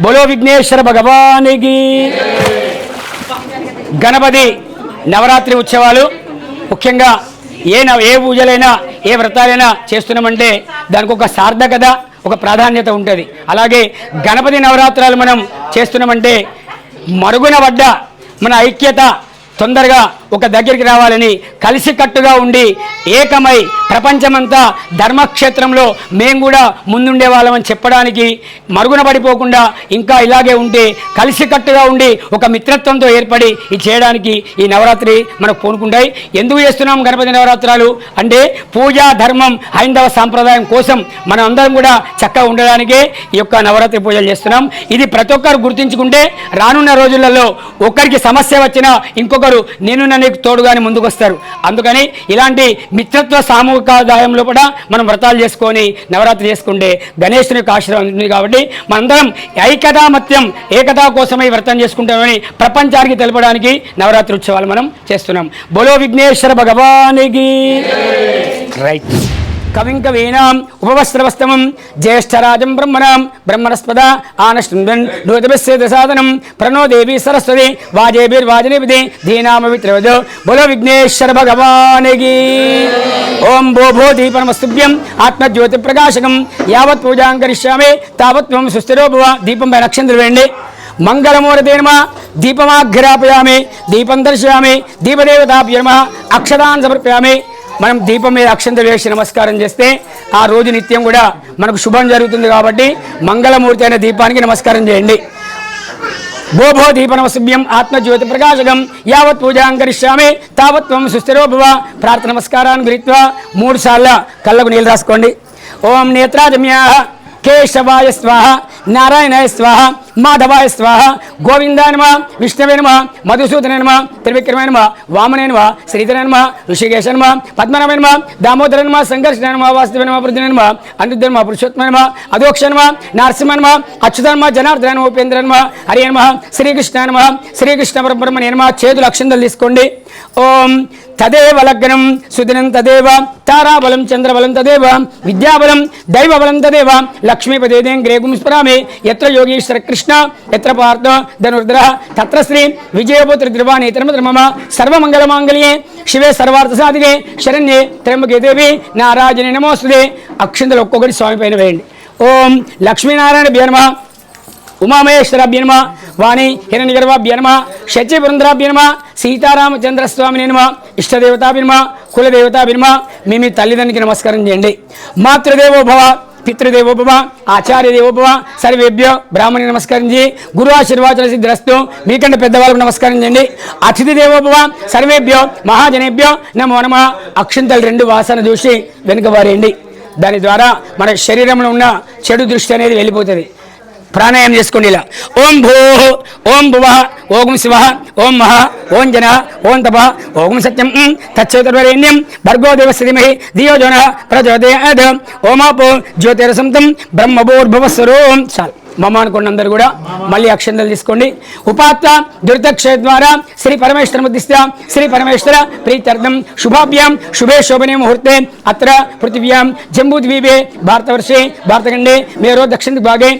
बोलो विघ्नेश्वर भगवान की। गणपति नवरात्रि उत्सवालु मुख्యంగా ఏ పూజలైనా ఏ వ్రతాలైనా చేస్తున్నామంటే దానికి ఒక సార్థకత ఒక ప్రాధాన్యత ఉంటుంది. అలాగే గణపతి నవరాత్రులు మనం చేస్తున్నామంటే మరుగున పడ్డ మన ఐక్యత తొందరగా ఒక దగ్గరికి రావాలని కలిసికట్టుగా ఉండి ఏకమై ప్రపంచమంతా ధర్మక్షేత్రంలో మేము కూడా ముందుండే వాళ్ళమని చెప్పడానికి మరుగున పడిపోకుండా ఇంకా ఇలాగే ఉంటే కలిసికట్టుగా ఉండి ఒక మిత్రత్వంతో ఏర్పడి ఇది చేయడానికి ఈ నవరాత్రి మనకు పూనుకుంటాయి. ఎందుకు చేస్తున్నాం గణపతి నవరాత్రులు అంటే పూజా ధర్మం హైందవ సాంప్రదాయం కోసం మనం అందరం కూడా చక్కగా ఉండడానికే ఈ యొక్క నవరాత్రి పూజలు చేస్తున్నాం. ఇది ప్రతి ఒక్కరు గుర్తించుకుంటే రానున్న రోజులలో ఒక్కరికి సమస్య వచ్చినా ఇంకొకరు నేను నీకు తోడుగానే ముందుకు వస్తారు. అందుకని ఇలాంటి మిత్రత్వ సామూహికాదాయంలో కూడా మనం వ్రతాలు చేసుకొని నవరాత్రి చేసుకుంటే గణేశుని యొక్క ఆశీర్వాదం ఉంది. కాబట్టి మనందరం ఐకతామత్యం ఏకతా కోసమై వ్రతం చేసుకుంటామని ప్రపంచానికి తెలపడానికి నవరాత్రి ఉత్సవాలు మనం చేస్తున్నాం. బోలో విఘ్నేశ్వర భగవానికి. రైట్. కవిం కవీనాం ఉపవస్త్రవస్తమం జ్యేష్ఠరాజం బ్రహ్మణస్పద ఆనష్టం సాధనం ప్రణో దేవి సరస్వతి వాజేభిర్వాజనేపతి ధీనామవిత్రవదో. బోలో విఘ్నేశ్వర భగవానికి. ఓం భో దీపనమస్తుభ్యం ఆత్మజ్యోతి ప్రకాశకం యావత్ పూజాం కరిష్యామి తావత్ త్వం సుస్థిరో భవ. దీపం పై నక్షత్రం వేయండి. మంగళమూర్తే నమః. దీపమాఘ్రాపయామి దీపం దర్శయామి దీపదేవతాభ్యో నమః. అక్షతాన్ సమర్పయామి. మనం దీపం మీద అక్షంతలు వేసి నమస్కారం చేస్తే ఆ రోజు నిత్యం కూడా మనకు శుభం జరుగుతుంది. కాబట్టి మంగళమూర్తి అయిన దీపానికి నమస్కారం చేయండి. భో దీప నమస్భ్యం ఆత్మజ్యోతి ప్రకాశకం యావత్ పూజాం కరిష్యామి తావత్ త్వం సుస్థిరో భవ. ప్రార్థన నమస్కారాన్ని గురిత్వా 3 సార్లు కళ్ళకు నీళ్ళు రాసుకోండి. ఓం నేత్రాజమ్యాః కేశవాయ స్వాహ నారాయణాయ స్వాహ మాధవాయ స్వాహ గోవిందాయ నమః విష్ణవే నమః మధుసూదనాయ నమః త్రివిక్రమాయ నమః వామనాయ నమః శ్రీధరాయ నమః ఋషికేశాయ నమః పద్మనాభాయ నమః దామోదరాయ నమః సంకర్షణాయ నమః వాసుదేవాయ నమః వృద్ధాయ నమః అనిరుద్ధాయ నమః పురుషోత్తమాయ నమః అధోక్షాయ నమః నరసింహాయ నమః అచ్యుతాయ నమః జనార్దనాయ నమః ఉపేంద్రాయ నమః హరియ నమః శ్రీకృష్ణాయ నమః శ్రీకృష్ణ పరబ్రహ్మణే నమః. చేతులు అక్షంతలు తీసుకోండి. ఓం తదేవ లగ్నం సుదినం తదేవ తారాబలం చంద్రబలం తదేవ విద్యాబలం దైవబలం తదేవ లక్ష్మీపదేదేం గ్రేగుం స్మరామి. యత్ర యోగీశ్వర కృష్ణ యత్ర పార్థ ధనుర్ధర తత్ర శ్రీ విజయపుత్ర ధ్రువాణి మమ సర్వమంగళమాంగళ్యే శివే సర్వార్థ సాధికే శరణ్యే త్ర్యంబకే దేవి నారాయణి నమోస్తుతే. అక్షంతలు ఒక్కొక్కటి స్వామి పైన వేయండి. ఓం లక్ష్మీనారాయణ నమః ఉమామహేశ్వరాభ్య నమః వాణి హిరణ్యగర్భాభ్య నమః శచీపురంధ్రాభ్య నమః సీతారామచంద్రస్వామిని నమః ఇష్టదేవతాభ్య నమః కులదేవతాభ్య నమః. మీ తల్లిదండ్రికి నమస్కారం చేయండి. మాతృదేవో భవ పితృదేవోభవ ఆచార్యదేవోభవ సర్వేభ్యో బ్రాహ్మణి నమస్కరించి గురు ఆశీర్వాచన సిద్ధిరస్తు. మీకంటే పెద్దవాళ్ళకు నమస్కరించండి. అతిథి దేవోభవ సర్వేభ్యో మహాజనేభ్యో నమో నమః. అక్షింతలు 2 వాసన చూసి వెనుక వారేయండి. దాని ద్వారా మన శరీరంలో ఉన్న చెడు దృష్టి అనేది వెళ్ళిపోతుంది. ప్రాణాయామం చేసుకోండి. ఇలా ఓం భూ ఓం భువ ఓం శివ ఓం మహా ఓం జన ఓం తప ఓం సత్యం తచ్చోతర్వరేణ్యం భర్గో దేవస్య ధీమహి ధియో యో నః ప్రచోదయాత్. ఓమాపో జ్యోతిరసంతం బ్రహ్మభూర్భువస్వరూపం. చాలు మమ అనుకోండి. అందరూ కూడా మళ్ళీ అక్షంతలు తీసుకోండి. ఉపాత్త దురితక్షయ ద్వారా శ్రీ పరమేశ్వర ముద్దిస్త శ్రీ పరమేశ్వర ప్రీత్యర్థం శుభాభ్యాం శుభే శోభనే ముహూర్తే అత్ర పృథివ్యాం జంబూద్వీపే భారతవర్షే భారతఖండే మేరో దక్షిణ భాగే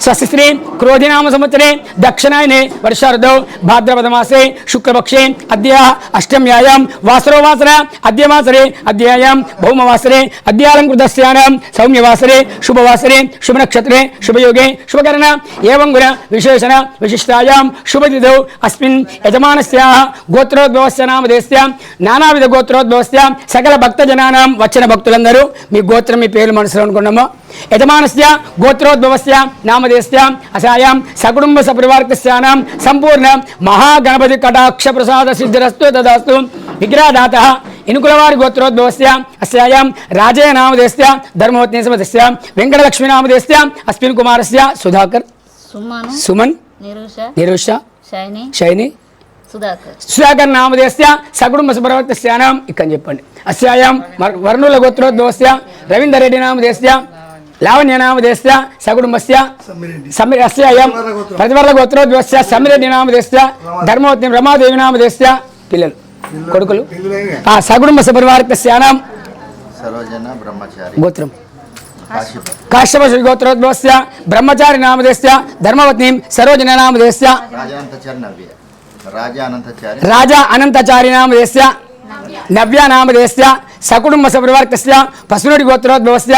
స్వస్తి శ్రీ క్రోధినామ సంవత్సరే దక్షిణాయనే వర్షార్థౌ భాద్రపదమాసే శుక్లపక్షే అద్య అష్టమ్యాయాం వాసరోవాసర అద్యవాసరే అద్యాయాం భౌమవాసరే అద్యాలంకృతస్యానాం సౌమ్యవాసరే శుభవాసరే శుభనక్షత్రే శుభయోగే శుభకరణ ఏవం గుణ విశేషణ విశిష్టాయాం శుభతిథౌ అస్మిన్ యజమానస్యాః గోత్రోద్భవస్య నామధేయస్య నానావిధ గోత్రోద్భవస్య సకల భక్తజనానాం వచ్చిన భక్తులందరూ మీ గోత్రం మీ పేర్లు మనసులో అనుకున్నాము. యజమానస్య గోత్రోద్భవస్య నామధేయస్య అసాయాం సకుటుంబ సపరివార్కస్యానాం సంపూర్ణ మహాగణపతి కటాక్ష ప్రసాద సిద్ధిరస్తు తదాస్తు. విగ్రహదాతః ఇనుకులవారి గోత్రోద్భవస్య అస్యాయాం రాజయ నామధేయస్య ధర్మవత్ని సమధస్య వెంకటలక్ష్మీ నామధేయస్య అస్మిన్ కుమారస్య సుధాకర్ సుమన్ నిరుష శైని సుధాకర్ నామధేయస్య సకుటుంబ సపరివార్కస్యానాం ఇక్కడ చెప్పండి. అస్యాయాం వర్ణుల గోత్రోద్భవస్య రవీందర్ రెడ్డి నామధేయస్య లావణ్య నామధేయస్య సకుటుంబస్య అస్యాయాం ప్రతివర్ల గోత్రోద్భవస్య సమ్మిరెడ్డి నామధేయస్య ధర్మవత్ని రమాదేవి నామధేయస్య పిల్లలు కొడుకులు సకుటుంబ సపరివార్కస్యానాం గోత్రం కాశ్యప గోత్రోద్భవస్య బ్రహ్మచారి నామధేయస్య ధర్మవత్ని సరోజన నామధేయస్య రాజా అనంతచారి నామధేయస్య నవ్య నామధేయస్య సకుటుంబ సపరివార్కస్య పశునుడి గోత్రోద్భవస్య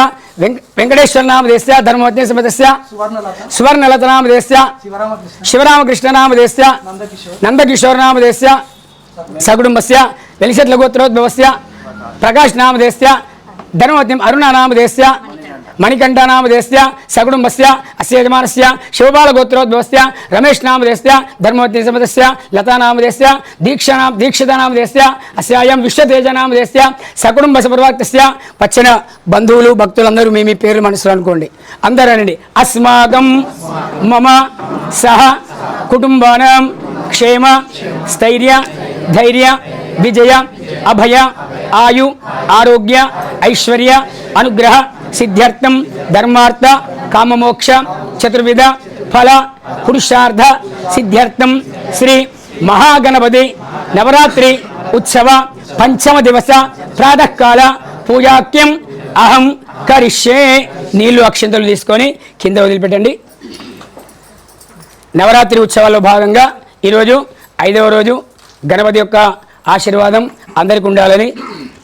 వెంకటేశ్వర నామధేయస్య ధర్మవత్ని సమతస్య సువర్ణలత నామధేయస్య శివరామకృష్ణ నామధేయస్య నందకిషోర్ నామధేయస్య సకుటుంబస్య వెలిశెట్ల గోత్రోద్భవస్య ప్రకాష్ నామధేయస్య ధర్మవత్ని అరుణ నామధేయస్య మణికంఠ నామధేయస్య సకుటుంబస్య అస్య యజమానస్య శివబాల గోత్రోద్భవస్య రమేష్ నామధేయస్య ధర్మవత్ని సమతస్య లతా నామధేయస్య దీక్షిత నామధేయస్య అస్యాయం విశ్వతేజ నామధేయస్య సకుటుంబ సపరివార్కస్య. వచ్చిన బంధువులు భక్తులందరూ మీ పేర్లు మనసులో అనుకోండి. అందరూ అనండి. అస్మాకం మమ సహ కుటుంబానాం క్షేమ స్థైర్య ధైర్య విజయ అభయ ఆయు ఆరోగ్య ఐశ్వర్య అనుగ్రహ సిద్ధ్యర్థం ధర్మార్థ కామమోక్ష చతుర్విధ ఫల పురుషార్థ సిద్ధ్యర్థం శ్రీ మహాగణపతి నవరాత్రి ఉత్సవ పంచమ దివస ప్రాతకాల పూజాక్యం అహం కరిష్యే. నీళ్లు అక్షంతలు తీసుకొని కింద వదిలిపెట్టండి. నవరాత్రి ఉత్సవాల్లో భాగంగా ఈరోజు 5వ రోజు గణపతి యొక్క ఆశీర్వాదం అందరికీ ఉండాలని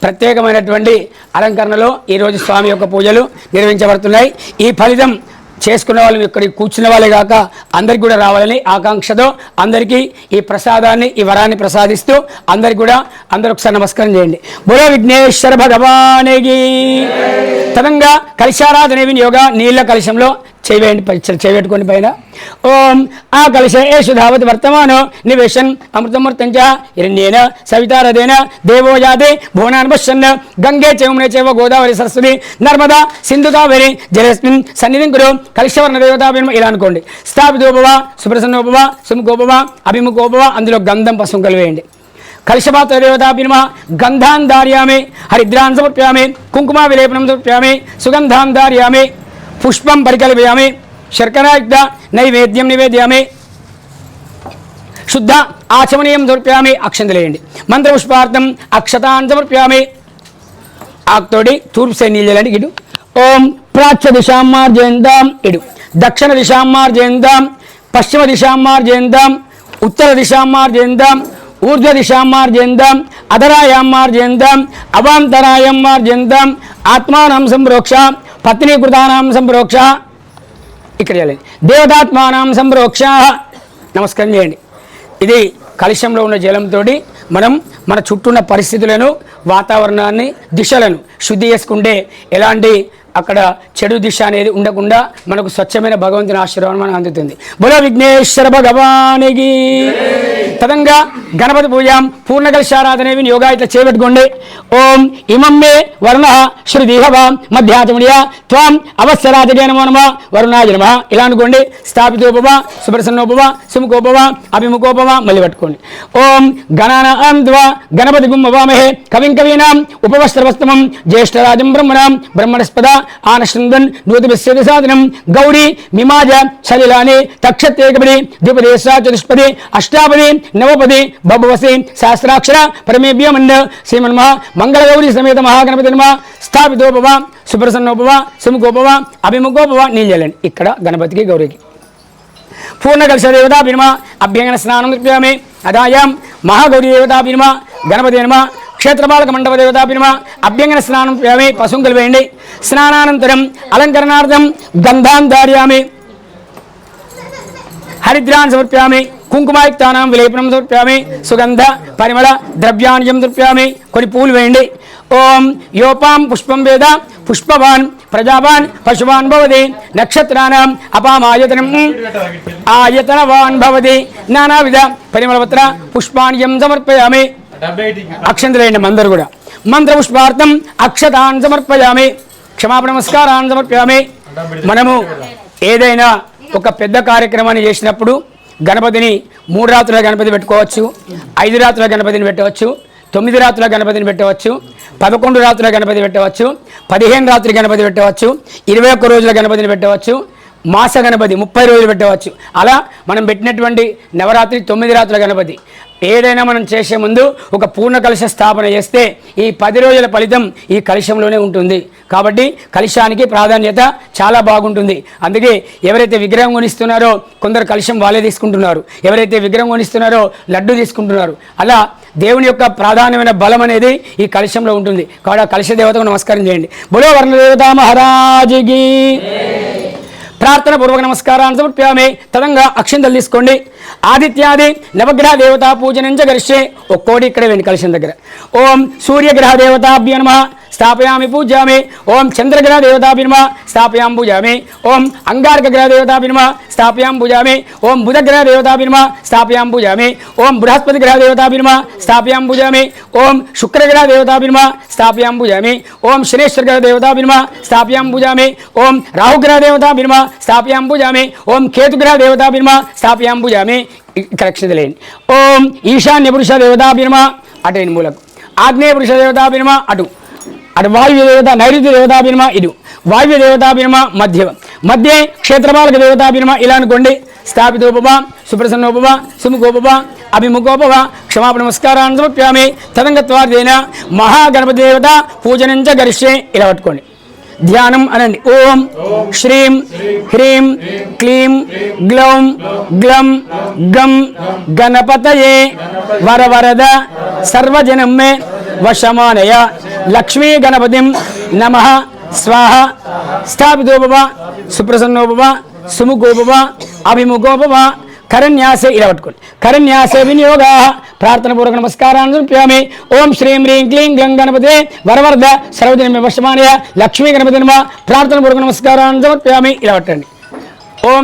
ప్రత్యేకమైనటువంటి అలంకరణలో ఈరోజు స్వామి యొక్క పూజలు నిర్వహించబడుతున్నాయి. ఈ ఫలితం చేసుకున్న వాళ్ళు ఇక్కడికి కూర్చున్న వాళ్ళే కాక అందరికి కూడా రావాలని ఆకాంక్షతో అందరికీ ఈ ప్రసాదాన్ని ఈ వరాన్ని ప్రసాదిస్తూ అందరికి కూడా అందరూ ఒకసారి నమస్కారం చేయండి. బోలో విఘ్నేశ్వర భగవానికి. తదంగా కలశారాధన వినియోగ నీళ్ళ కలశంలో చేయబెట్టుకోండి పైన. ఓం ఆ కలశేషు ధావతి వర్తమానో నివేశన్ అమృతమూర్తంచ హిరణ్యేన సవితారథేన దేవో యాదే భువనాన్ పశ్యన్ గంగే చైమునే చైవ గోదావరి సరస్వతి నర్మదా సింధు కావేరి జలస్మిన్ సన్నిధిం కురు కలశవర్ణ దేవతాభిమ ఇలా అనుకోండి. స్థాపితోభవ సుప్రసన్నోభవ సుముఖోభవ అభిముఖోభవ. అందులో గంధం పసుపు కలివేయండి. కలశపాత్ర దేవతాభిమ గంధాన్ ధార్యామి హరిద్రాన్ సమర్ప్యామి కుంకుమ విలేపనం సమర్ప్యామి సుగంధాన్ ధార్యామి పుష్పం పరికల్పయామి శర్కరాయుక్త నైవేద్యం నివేద్యామి శుద్ధ ఆచమనీయం సమర్ప్యామి. అక్షంతలేయండి. మంత్రపుష్పార్థం అక్షతాన్ సమర్ప్యామి. ఆక్తోడి తూర్పు సైడ్ నీళ్ళండి. ఇటు ఓం ప్రాచ్య దిశాం మార్జయంతాం ఇడు దక్షిణ దిశాం మార్జయంతాం పశ్చిమ దిశాం మార్జయంతాం ఉత్తర దిశాం మార్జయంతాం ఊర్ధ్వ దిశాం మార్జయంతాం అధరాయాం మార్జయంతాం అవాంతరాయం మార్జయంతాం ఆత్మానం సంప్రోక్ష పత్నీకృతానాం సంప్రోక్ష. ఇక్కడ చేయాలి. దేవతాత్మానం సంప్రోక్ష. నమస్కారం చేయండి. ఇది కలశంలో ఉన్న జలంతో మనం మన చుట్టూ ఉన్న పరిస్థితులను వాతావరణాన్ని దిశలను శుద్ధి చేసుకుంటే ఎలాంటి అక్కడ చెడు దిశ అనేది ఉండకుండా మనకు స్వచ్ఛమైన భగవంతుని ఆశీర్వాదం మనకు అందుతుంది. బోలో విఘ్నేశ్వర భగవానికి. తదంగా గణపతి పూజ పూర్ణకలశారాధనేవి యోగా ఇట్లా చేపెట్టుకోండి. ఓం ఇమం మే వరుణ శ్రుతిహవ మధ్యాచముడియా త్వం అవశ్యరాజగే నమో నమ వరుణాయ నమ ఇలా అనుకోండి. స్థాపితోపవ సుప్రసన్నోపవ సుముఖోపవ అభిముఖోపవ మళ్ళీ పట్టుకోండి. ఓం గణానాం త్వా గణపతి గుమ్మవామహే కవిం కవీనాం ఉపవస్త్రవస్తమం జ్యేష్ఠరాజం బ్రహ్మణాం బ్రహ్మణస్పద ఆనశృందన్ నూతిభిస్యతి సాధనం గౌరీ మిమాజ సలిలాని తక్షత్యేకపది ద్విపదేశ చతుష్పది అష్టాపది నవపది బభవసి సహస్రాక్షర పరమేభ్య మండ శ్రీమన్మ మంగళగౌరీ సమేత మహాగణపతి నమ స్థాపితోపవ సుప్రసన్నోపవ సుముఖోపవ అభిముఖోపవ నీళ్ళు చేయాలండి. ఇక్కడ గణపతికి గౌరీకి పూర్ణకలశ దేవతాభిర్మ అభ్యంగన స్నానం నృత్యామి అదాయాం మహాగౌరీ దేవతాభిర్మ గణపతి నమ క్షేత్రపాలక మండప దేవతాభిర్మ అభ్యంగన స్నానం చేయామి పశువులు వేయండి. స్నానానంతరం అలంకరణార్థం గంధాన్ ధారయామి హరిద్రాన్ సమర్ప్యామి కుంకుమాయుక్తానాం విలేపనం సమర్ప్యామి సుగంధ పరిమళ ద్రవ్యాణ్యం సమర్ప్యామి కొన్ని పూలు వేయండి. ఓం యోపాం పుష్పం వేద పుష్పవాన్ ప్రజావాన్ పశువాన్ భవతి నక్షత్రాణం అపామాయతనం ఆయతనవాన్ భవతి నానావిధ పరిమళపత్ర పుష్పాణ్యం సమర్పయామి. అక్షంతలేండి మందరు కూడా మంత్రపుష్పార్థం అక్షతాన్ సమర్పయామి క్షమాపణ నమస్కారాన్ని సమర్పయామి. మనము ఏదైనా ఒక పెద్ద కార్యక్రమాన్ని చేసినప్పుడు గణపతిని 3 రాత్రుల గణపతి పెట్టుకోవచ్చు, 5 రాత్రుల గణపతిని పెట్టవచ్చు, 9 రాత్రుల గణపతిని పెట్టవచ్చు, 11 రాత్రుల గణపతి పెట్టవచ్చు, 15 రాత్రి గణపతి పెట్టవచ్చు, 21 రోజుల గణపతిని పెట్టవచ్చు, మాస గణపతి 30 రోజులు పెట్టవచ్చు. అలా మనం పెట్టినటువంటి నవరాత్రి 9 రాత్రుల గణపతి ఏదైనా మనం చేసే ముందు ఒక పూర్ణ కలశ స్థాపన చేస్తే ఈ 10 రోజుల ఫలితం ఈ కలశంలోనే ఉంటుంది. కాబట్టి కలశానికి ప్రాధాన్యత చాలా బాగుంటుంది. అందుకే ఎవరైతే విగ్రహం కొనిస్తున్నారో కొందరు కలశం వాళ్ళే తీసుకుంటున్నారు, ఎవరైతే విగ్రహం కొనిస్తున్నారో లడ్డు తీసుకుంటున్నారు. అలా దేవుని యొక్క ప్రాధాన్యమైన బలం అనేది ఈ కలశంలో ఉంటుంది. కాబట్టి కలశ దేవతకు నమస్కారం చేయండి. బోలో వర్ణదేవతా మహారాజుకి. ప్రార్థన పూర్వక నమస్కారాన్ని సమర్ప్యామి. తదంగా అక్షంతలు తీసుకోండి. ఆదిత్యాది నవగ్రహ దేవతా పూజనంచ గరిష్యే ఒక్కోటి ఇక్కడ వేయండి కలశం దగ్గర. ఓం సూర్యగ్రహ దేవతాభ్యో నమః స్థాపయామి పూజయామి. ఓం చంద్రగ్రహ దేవతాభ్యో నమః స్థాపయామి పూజయామి. ఓం అంగారక గ్రహ దేవతాభ్యో నమః స్థాపయామి పూజయామి. ఓం బుధగ్రహ దేవతాభ్యో నమః స్థాపయామి పూజయామి. ఓం బృహస్పతి గ్రహ దేవతాభ్యో నమః స్థాపయామి పూజయామి. ఓం శుక్రగ్రహ దేవతాభ్యో నమః స్థాపయామి పూజయామి. ఓం శనేశ్వర గ్రహ దేవతాభ్యో నమః స్థాపయామి పూజయామి. ఓం రాహుగ్రహ దేవతాభ్యో నమః స్థాపయామి పూజయామి. ఓం కేతుగ్రహ దేవతాభ్యో నమః స్థాపయామి పూజయామి. కరెక్షన్ లేండి. ఓం ఈశాన్య పురుష దేవతాభ్యో నమః అటు మూలకు, ఆగ్నేయ పురుష దేవతాభ్యో నమః అటు వాయువ్య దేవత నైరుతి దేవతాభ్యో నమః ఇటు, వాయువ్య దేవతాభ్యో నమః మధ్య క్షేత్రపాలక దేవతాభ్యో నమః ఇలా అనుకోండి. స్థాపితోపవ సుప్రసన్నోపవ సుముఖోపవ అభిముఖోపవ క్షమాపణ నమస్కారాన్ని సమర్ప్యామి. తదంగత్వార్థేన మహాగణపతి దేవత పూజనంచ గరిష్యే ఇలా పట్టుకోండి. ధ్యానం అనండి. ఓం శ్రీం హ్రీం క్లీం గ్లౌం గ్లం గం గణపతయే వరవరద సర్వజనం మే వశమానయ లక్ష్మీ గణపతిం నమః స్వాహ. స్థాపితోపవ సుప్రసన్నోపవ సుముఖోపవ అభిముఖోపవ కరన్యాసే ఇలా పట్టుకోండి. కరన్యాసే వినియోగ ప్రార్థన పూర్వక నమస్కారాన్ని సమర్ప్యామి. ఓం శ్రీం హ్రీం క్లీం గ్లం గణపతే వరవర్ధ సర్వజనమే వశమానయ లక్ష్మీ గణపతి నమః ప్రార్థన పూర్వక నమస్కారాన్ని సమర్ప్యామి ఇలా పట్టండి. ఓం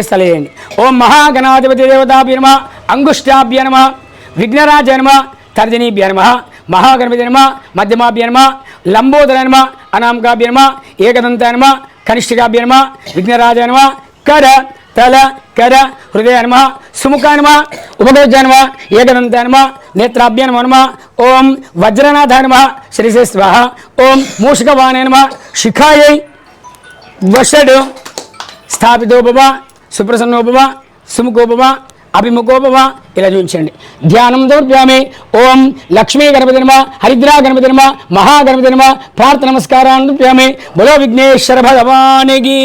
స్థలేయండి. ఓం మహాగణాధిపతి దేవతాభ్యో నమః అంగుష్టాభ్యో నమః విఘ్నరాజాయ నమః తర్జనీభ్యో నమః మహాగణపతి నమః మధ్యమాభ్యో నమః లంబోదరాయ నమః అనామకాభ్యో నమః ఏకదంతాయ నమః కనిష్ఠికాభ్యో నమః విఘ్నరాజాయ నమః కర తల కర హృదయ నమః సుముఖాయ నమః ఉపగోజాయ నమః ఏకదంతాయ నమః నేత్రాభ్యాయ నమః. ఓం వజ్రనాథాయ నమః శ్రీశే స్వాహ. ఓం మూషికవాణాయ నమః శిఖాయై వషడ్. స్థాపితోపవ సుప్రసన్నోపవ సుముఖోపవ అభిముఖోపవ ఇలా చూపించండి. ధ్యానం సమర్ప్యామి. ఓం లక్ష్మీ గణపతి నమః హరిద్రా గణపతి నమః మహాగణపతి నమః ప్రార్థన నమస్కారాన్ని సమర్ప్యామి. బలో విఘ్నేశ్వర భగవానికి.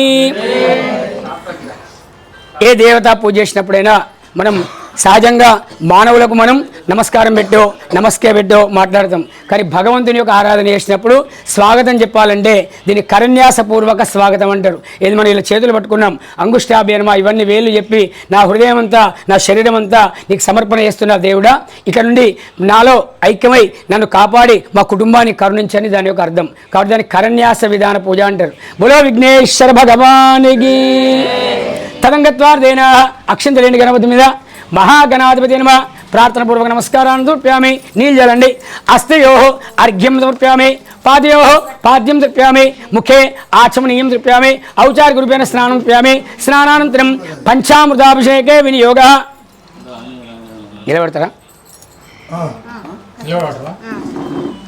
ఏ దేవత పూజ చేసినప్పుడైనా మనం సహజంగా మానవులకు మనం నమస్కారం పెట్టో నమస్తే పెట్టో మాట్లాడతాం. కానీ భగవంతుని యొక్క ఆరాధన చేసినప్పుడు స్వాగతం చెప్పాలంటే దీన్ని కరన్యాసపూర్వక స్వాగతం అంటారు. ఏది మనం ఇలా చేతులు పట్టుకున్నాం, అంగుష్టాభ్యనమా ఇవన్నీ వేలు చెప్పి నా హృదయం అంతా నా శరీరం అంతా నీకు సమర్పణ చేస్తున్నా దేవుడా, ఇక నుండి నాలో ఐక్యమై నన్ను కాపాడి మా కుటుంబాన్ని కరుణించని దాని యొక్క అర్థం. కాబట్టి దాన్ని కరన్యాస విధాన పూజ అంటారు. బోలో విఘ్నేశ్వర భగవానికి. తదంగత్వార్థేన అక్షంతలేని గణపతి మీద మహాగణాధిపతి నమ ప్రార్థనపూర్వక నమస్కారాన్ని సమర్ప్యామి. నీళ్ళు చల్లండి. అస్తయో అర్ఘ్యం సమర్ప్యామి, పాదయో పాద్యం సమర్ప్యామి, ముఖే ఆచమనీయం సమర్ప్యామి, ఔచారిక రూపేణ స్నానం సమర్ప్యామి. స్నానానంతరం పంచామృతాభిషేకే వినియోగ. నిలబెడతారా?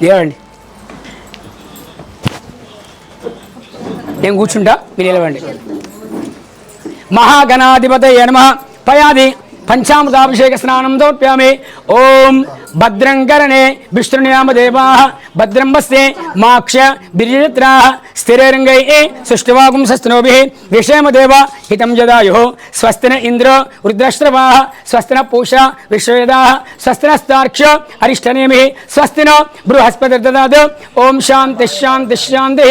నిలవండి. నేను కూర్చుంటా, మీరు నిలవండి. మహాగణాధిపతయే నమః. పయాది పంచామృతాభిషేక స్నానం సమర్ప్యామి. ఓం భద్రం కరణే విష్ణునామదేవాః భద్రం వస్తే మాక్ష బిర్యత్రాః స్థిరైరంగైః సుష్ఠువాగుం సస్తనోభిః విషేమదేవ హితం జదాయుః. స్వస్తిన ఇంద్రో వృద్రశ్రవాః స్వస్తిన పూషా విశ్వవేదాః స్వస్తినస్తార్క్ష్యో అరిష్టనేమిః స్వస్తినో బృహస్పతిర్దదాతు. ఓం శాంతి శాంతి శాంతి.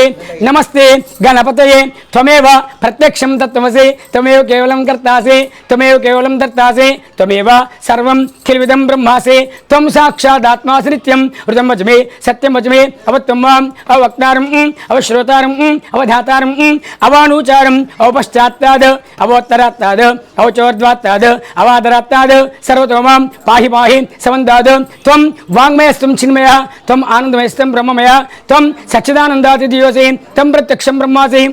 నమస్తే గణపతయే త్వమేవ ప్రత్యక్షం తత్వమసి త్వమేవ కేవలం కర్తాసి త్వమేవ కేవలం దర్తాసి త్వమేవ సర్వం ఖిల్విదం బ్రహ్మాసి త్వం సాక్షాదాత్మాసి నిత్యం హృదం వచమే సత్యం వచమే అవత్వం మాం అవక్తారం అవశ్రోతారం అవధాతారం అవానూచారం అవపశ్చాత్తాద్ అవోత్తరాత్తాద్ అవచోర్ధ్వాత్తాద్ అవాదరాత్తాద్ సర్వతో మాం పాహి పాహి సమందాద్. త్వం వాంగ్మయస్త్వం చిన్మయ త్వం ఆనందమయస్త్వం బ్రహ్మమయ త్వం సచ్చిదానందాతిథియోసి త్వం ప్రత్యక్షం బ్రహ్మాసి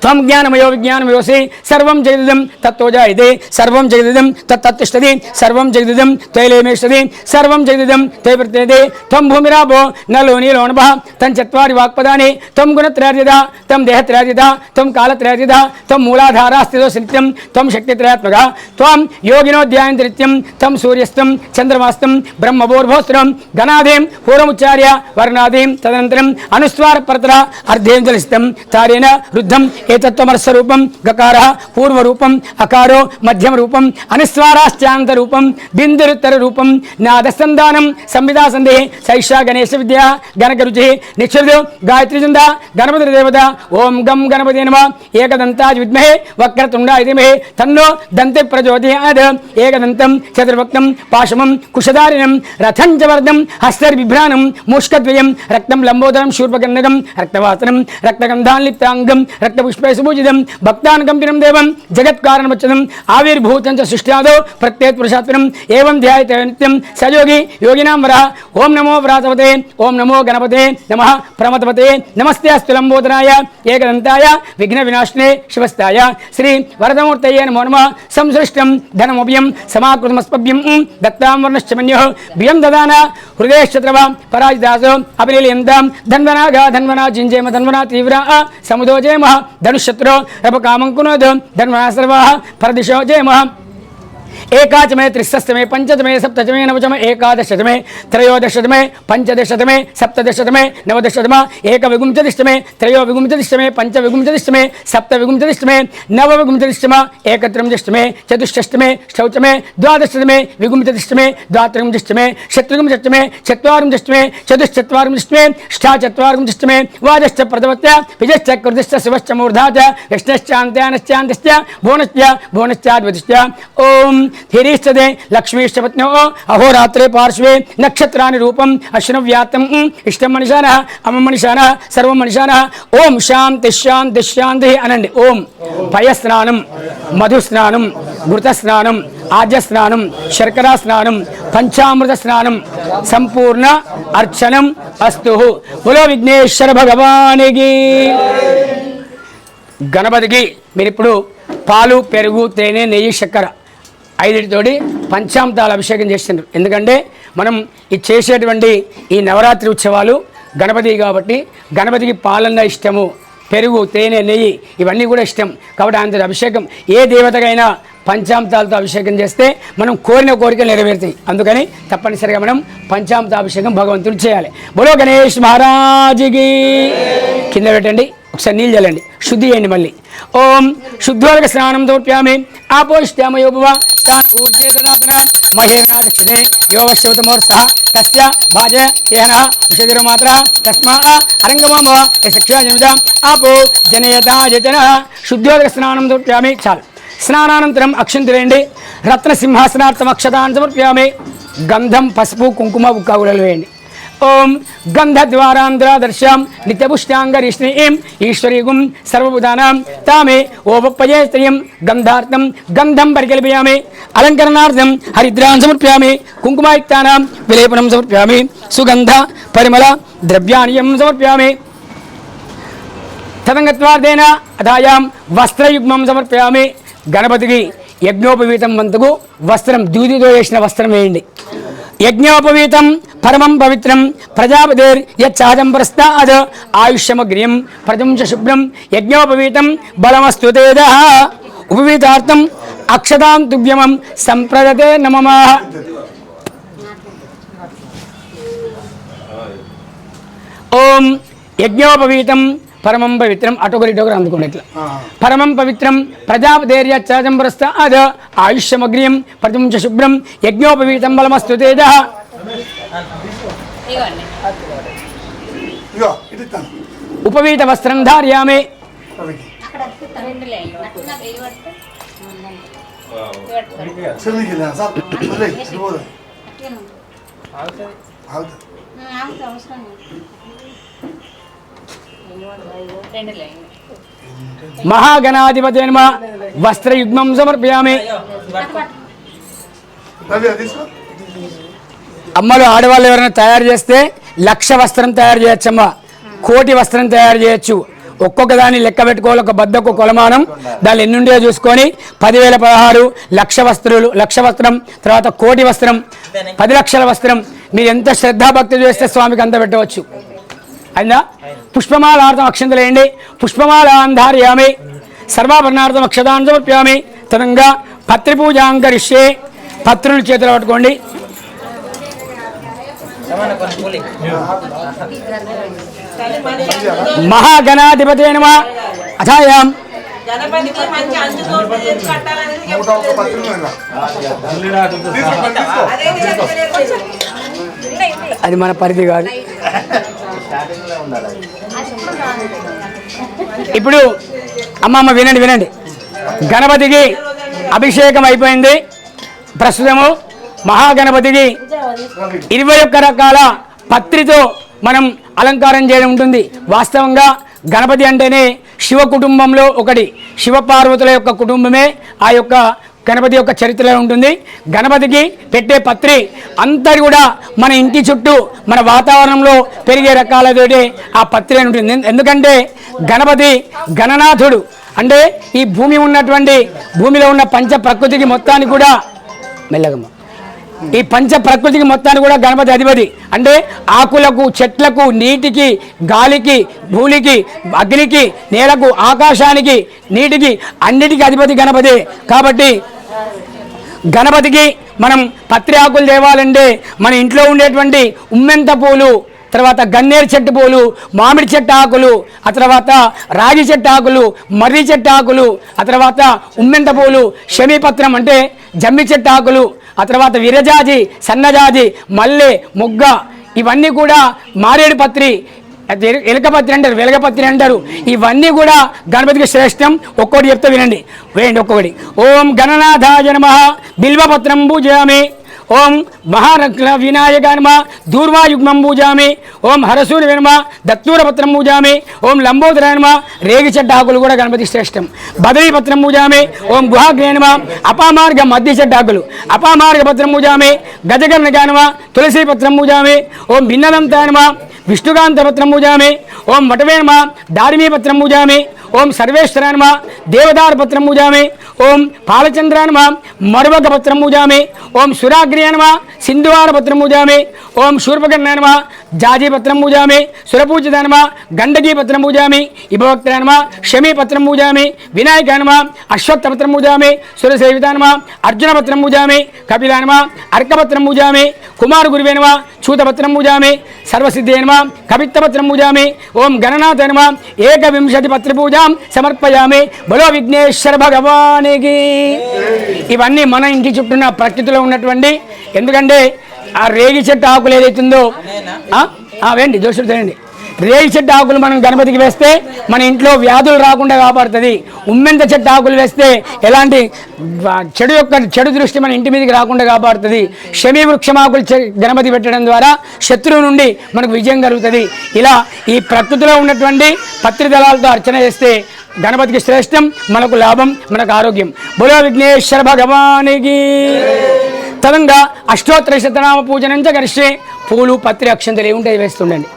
త్వం జ్ఞానమయో విజ్ఞానమయోసి సర్వం జగదిదం తత్తో జాయతే సర్వం జగదిదం తత్తిష్టతి సర్వం జగదిదం తైలేమేష్టతి సర్వం జగదిదం తై ప్రత్యేతే త్వం భూమిరాపో నలో నీలో నభః తం చత్వారి వాక్పదాని త్వం గుణత్రయార్జిత త్వం దేహత్రయార్జిత త్వం కాలత్రయార్జిత త్వం మూలాధారాస్థితోసి నిత్యం త్వం శక్తిత్రయాత్మక త్వం యోగినోధ్యాయంతి నిత్యం త్వం సూర్యస్తం చంద్రమాస్తం బ్రహ్మభూర్భోస్త్రం గణాదేం పూర్వముచ్చార్య వర్ణాదేం తదనంతరం అనుస్వార పరతర అర్ధేం జలిస్తం తారేణ రుద్ధం ఏతత్వమర్స్వరూపం గకారః పూర్వరూపం అకారో మధ్యమ రూపం అనుస్వారాశ్చాంత రూపం బిందురుత్తర రూపం నాదస్తందానం సంవిదా సందేహ సైషా గణేశ విద్యా గణకరుచి నిక్షుడు గాయత్రి చంద గణపతి దేవత. ఓం గం గణపతి నమః. ఏకదంతాయ విద్మహే వక్రతుండాయ ధీమహి తన్నో దంతి ప్రచోదయాత్. ఏకదంతం చతుర్వక్తం పాశమం కుశధారిణం రథం చ వర్ధం హస్తర్బిభ్రాణం మూష్కద్వయం రక్తం లంబోదరం శూర్పగన్నగం రక్తవాసనం రక్తగంధాన్లిప్తాంగం రక్తపుష్ప పూజితం భక్తాన్ కంపినం దేవం జగత్కారణమచ్చదం ఆవిర్భూతం చ సృష్ట్యాదో ప్రత్యేక పురుషాత్మనం ఏవం ధ్యాయతే నిత్యం సయోగి యోగినాం వరః. ఓం నమో వ్రాతవతే ఓం నమో గణపతే నమః ప్రమతవతే నమస్తే అస్తు లంబోదరాయ ఏకదంతాయ విఘ్న వినాశనే శివస్తాయ శ్రీ వరదమూర్తయే నమో నమః. సంసృష్టం ధనమభ్యం సమాకృతమస్పభ్యం దత్తాం వర్ణశ్చమన్యః బియం దదాన హృదయశ్చత్రవ పరాజిదాసో అభినిలయంతాం ధన్వనాగా ధన్వనా జింజేమ ధన్వనా తీవ్రా సముదోజేమ ధనుశత్రో రపకామం కునోద్ ధన్వనా సర్వాః పరదిశో జయమ. ఏకాచమే త్రిశస్తమే పంచదమే సప్తమే నవచమే ఏకాదశతమే త్రయోదశతమే పంచదశతమే సప్తదశతమే నవదశతమే ఏకవిగుంచదిష్టమే త్రయోవిగుంచదిష్టమే పంచవిగుంచదిష్టమే సప్తవిగుంచదిష్టమే నవవిగుంచదిష్టమే ఏకత్రింశష్టమే చతుష్టమే శౌచమే ద్వాదశతమే విగుంచదిష్టమే ద్వాత్రింశష్టమే షట్విగుంచష్టమే చత్వారింశష్టమే చతుశ్చత్వారింశష్టమే ష్టాచత్వారింశష్టమే వాజశ్చ ప్రథమశ్చ విజశ్చ కృతిశ్చ శివశ్చ మూర్ధా చ విష్ణశ్చాంత్యానశ్చాంతిశ్చ భువనశ్చ భువనశ్చాద్వతిశ్చ. ఓం ధీరీశ్చదే లక్ష్మీష్టపత్నో అహోరాత్రే పార్శ్వే నక్షత్రాన్ని రూపం అశ్వవ్యాత్తం ఇష్టం మనిషాన అమ మనిషాన సర్వం మనిషాన. ఓం శాంతి శాంతి శాంతి అనండి. ఓం పయస్నానం మధుస్నానం ఘృతస్నానం ఆజ్యస్నానం శర్కరా స్నానం పంచామృత స్నానం సంపూర్ణ అర్చనం అస్తు. బోలో విఘ్నేశ్వర భగవానికి. గణపతికి మీరు ఇప్పుడు పాలు పెరుగు తేనె నెయ్యి చక్కెర ఐదుతోటి పంచామృతాలు అభిషేకం చేస్తున్నారు. ఎందుకంటే మనం ఇది చేసేటువంటి ఈ నవరాత్రి ఉత్సవాలు గణపతి కాబట్టి గణపతికి పాలన్న ఇష్టము, పెరుగు తేనె నెయ్యి ఇవన్నీ కూడా ఇష్టం కాబట్టి ఆయన అభిషేకం ఏ దేవతకైనా పంచామృతాలతో అభిషేకం చేస్తే మనం కోరిన కోరికలు నెరవేరుతాయి. అందుకని తప్పనిసరిగా మనం పంచామృత అభిషేకం భగవంతుడు చేయాలి. బోలో గణేష్ మహారాజుకి. కింద పెట్టండి. ఒకసారి నీళ్ళు చల్లండి, శుద్ధి చేయండి. మళ్ళీ ఓం శుద్ధోదక స్నానం సమర్పయామి. ఆపోష్ట్యామయోభవ స్థాన ఊర్జే దదాతన మహేనాగచ్చతే యోగశివతమోర్సః తస్య భాజయ ఏన విషదిర మాత్ర తస్మా అరంగమమ శిక్షాజమిద ఆపో జనయదాయతన. శుద్ధోదక స్నానం సమర్పయామి. చాలు. స్నానానంతరం అక్షంతులేయండి. రత్న సింహాసనార్థం అక్షతాన్ని సమర్పయామి. గంధం, పసుపు, కుంకుమ ఉక్కాగులలో వేయండి. ఓం గంధద్వారాంధ్రాదర్శాం నిత్యపుష్టాంగరిష్ణీం ఈశ్వరీగుం సర్వభూతానాం తామే ఓపప్పయే స్త్రియం గంధార్థం గంధం పరికల్పయామి. అలంకరణార్థం హరిద్రాన్ సమర్పయామి. కుంకుమాయుక్తానాం విలేపనం సమర్పయామి. సుగంధ పరిమళ ద్రవ్యానియం సమర్పయామి. తదంగత్వార్థేన అథాయాం వస్త్రయుగ్మం సమర్పయామి. గణపతికి యజ్ఞోపవీతం వంతుకు వస్త్రం, దూదితో వేసిన వస్త్రం వేయండి. యజ్ఞోపవీతం పరమం పవిత్రం ప్రజాపతిర్ యచ్చాదం ప్రస్తాద్ ఆయుష్యమగ్రియం ప్రజంచ శుభ్రం యజ్ఞోపవీతం బలమస్తు తేజః. ఉపవీతార్థం అక్షతాం తుభ్యమం సంప్రదతే నమః. ఓం యజ్ఞోపవీతం పరమం పవిత్రం. అటొకరిటొకరు అందుకోండి. ఇట్లా పరమం పవిత్రం ప్రజాపతేర్యచ్చాదం ప్రస్తాద్ ఆయుష్యమగ్రియం ప్రతించ శుభ్రం యజ్ఞోపవీతం బలమస్తు తేజః. ఉపవీత వస్త్రం ధార్యామి. మహాగణాధిపతే నమః. వస్త్రయుగ్మం సమర్పయామి. అమ్మలు ఆడవాళ్ళు ఎవరైనా తయారు చేస్తే 1,00,000 వస్త్రం తయారు చేయొచ్చమ్మా. 1,00,000 వస్త్రం తయారు చేయొచ్చు. ఒక్కొక్క దాన్ని లెక్క పెట్టుకోవాలి. ఒక బద్దకు కొలమానం, దాన్ని ఎన్నుండే చూసుకొని 10,000, 16, 1,00,000 వస్త్రాలు, 1,00,000 వస్త్రం, తర్వాత 1,00,000 వస్త్రం, 10 లక్షల వస్త్రం. మీరు ఎంత శ్రద్ధాభక్తి చేస్తే స్వామికి అంత పెట్టవచ్చు. అయిందా? పుష్పమాలార్థం అక్షంతలు వేయండి. పుష్పమాలాన్ ధారయామి. సర్వాభరణార్థం అక్షతాన్ సమర్పయామి. తదంగా పత్రిపూజాం కరిష్యే. పత్రులు చేతులు పట్టుకోండి. మహాగణాధిపతే నమః. అథాయాం అది మన పరిధి కాదు. ఇప్పుడు అమ్మమ్మ వినండి వినండి. గణపతికి అభిషేకం అయిపోయింది. ప్రస్తుతము మహాగణపతికి 21 రకాల పత్రితో మనం అలంకారం చేయడం ఉంటుంది. వాస్తవంగా గణపతి అంటేనే శివ కుటుంబంలో ఒకటి. శివపార్వతుల యొక్క కుటుంబమే ఆ యొక్క గణపతి యొక్క చరిత్రలో ఉంటుంది. గణపతికి పెట్టే పత్రి అంతటి కూడా మన ఇంటి చుట్టూ మన వాతావరణంలో పెరిగే రకాలతోటి ఆ పత్రి అని ఉంటుంది. ఎందుకంటే గణపతి గణనాథుడు. అంటే ఈ భూమి ఉన్నటువంటి భూమిలో ఉన్న పంచ ప్రకృతికి మొత్తాన్ని కూడా మెల్లగమ్మ ఈ పంచ ప్రకృతికి మొత్తాన్ని కూడా గణపతి అధిపతి. అంటే ఆకులకు, చెట్లకు, నీటికి, గాలికి, భూమికి, అగ్నికి, నేలకు, ఆకాశానికి, నీటికి, అన్నిటికీ అధిపతి గణపతి. కాబట్టి గణపతికి మనం పత్రి ఆకులు తేవాలంటే మన ఇంట్లో ఉండేటువంటి ఉమ్మెంత పూలు, తర్వాత గన్నేరు చెట్టు పూలు, మామిడి చెట్టు ఆకులు, ఆ తర్వాత రాగి చెట్టు ఆకులు, మర్రి చెట్టు ఆకులు, ఆ తర్వాత ఉమ్మెంత పూలు, శమీపత్రం అంటే జమ్మి చెట్టు ఆకులు, ఆ తర్వాత విరజాజి, సన్నజాజి, మల్లె, మొగ్గ, ఇవన్నీ కూడా మారేడు పత్రి, ఎలకపత్రి అంటారు, వెలగపత్రి అంటారు. ఇవన్నీ కూడా గణపతికి శ్రేష్టం. ఒక్కొక్కటి చెప్తే వినండి, వేయండి ఒక్కొక్కటి. ఓం గణనాథాయ నమః బిల్వపత్రం పూజయామి. ఓం మహారగ్న వినాయకాయ నమః దూర్వాయుగ్మం పూజామి. ఓం హరసూరి నమః దత్తూరపత్రం పూజామి. ఓం లంబోదరాయ నమః రేగి చెట్టు ఆకులు కూడా గణపతి శ్రేష్టం. బదరీ పత్రం పూజామి. ఓం గుహాగ్నే నమః అపామార్గ మధ్య చెట్టు ఆకులు, అపామార్గ పత్రం పూజామి. గజకర్ణకాయ నమః తులసీ పత్రం పూజామి. ఓం భిన్నదంతాయ నమః విష్ణుకాంత పత్రం పూజామి. ఓం వటవే నమః దారిమీ పత్రం పూజామి. ఓం సర్వేశ్వరాయ నమః దేవదార పత్రం పూజామి. ఓం పాలచంద్రాయ నమః మరువక పత్రం పూజామి. ఓం సురాగ్రియ నమః సింధువార పత్రం పూజామి. ఓం శూర్పకర్ణాయ నమః జాజీపత్రం పూజామి, సురపూజితాయ నమః గండకీపత్రం పూజామి, ఇభవక్త్రాయ నమః శమీపత్రం పూజామి, వినాయకాయ నమః అశ్వత్థపత్రం పూజామి, సురసేవితాయ నమః అర్జునపత్రం పూజామి, కపిలాయ నమః అర్కపత్రం పూజామి, కుమార గురువే నమః చూతపత్రం పూజామి, సర్వసిద్ధే నమః కవిత్వపత్రం పూజామి, ఓం గణనాథాయ నమః ఏకవింశతి పత్ర పూజాం సమర్పయామి. బలో విఘ్నేశ్వర భగవానికి. ఇవన్నీ మన ఇంటి చుట్టూన్న ప్రకృతిలో ఉన్నటువంటి, ఎందుకంటే ఆ రేగి చెట్టు ఆకులు ఏదైతుందో వేండి దోషుడు తినండి. రేగి చెట్టు ఆకులు మనం గణపతికి వేస్తే మన ఇంట్లో వ్యాధులు రాకుండా కాపాడుతుంది. ఉమ్మెంత చెట్టు ఆకులు వేస్తే ఎలాంటి చెడు దృష్టి మన ఇంటి మీదకి రాకుండా కాపాడుతుంది. శమీ వృక్షమాకులు గణపతి పెట్టడం ద్వారా శత్రువు నుండి మనకు విజయం కలుగుతుంది. ఇలా ఈ ప్రకృతిలో ఉన్నటువంటి పత్రిదళాలతో అర్చన చేస్తే గణపతికి శ్రేష్టం, మనకు లాభం, మనకు ఆరోగ్యం. బలో విఘ్నేశ్వర భగవానికి. తదంగా అష్టోత్తర శతనామ పూజనంచ కరిష్యే. పూలు పత్రి అక్షంతలు ఏముంటాయి వేస్తుండండి.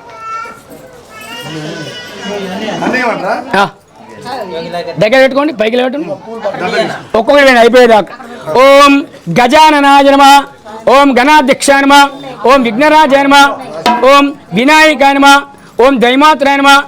దగ్గర పెట్టుకోండి, పైకి లేవటం ఒక్కొక్కటి వేయండి అయిపోయేదాకా. ఓం గజాననాయ నమః, ఓం గణాధ్యక్షాయ నమః, ఓం విఘ్నరాజాయ నమః, ఓం వినాయకాయ నమః, ఓం దైమాత్రాయ నమః,